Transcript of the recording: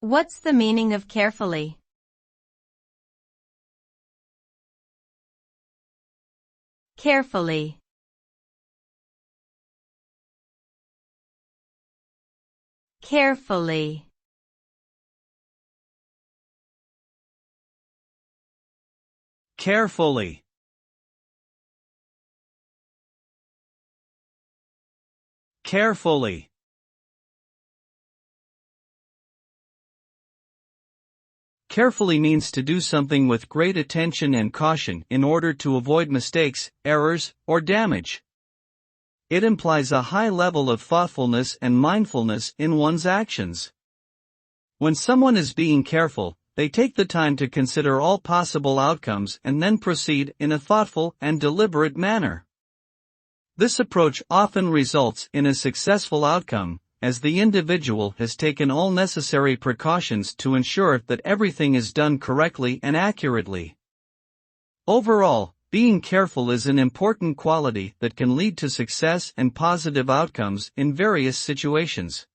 What's the meaning of carefully? Carefully. Carefully. Carefully. Carefully. Carefully means to do something with great attention and caution in order to avoid mistakes, errors, or damage. It implies a high level of thoughtfulness and mindfulness in one's actions. When someone is being careful, they take the time to consider all possible outcomes and then proceed in a thoughtful and deliberate manner. This approach often results in a successful outcome, as the individual has taken all necessary precautions to ensure that everything is done correctly and accurately. Overall, being careful is an important quality that can lead to success and positive outcomes in various situations.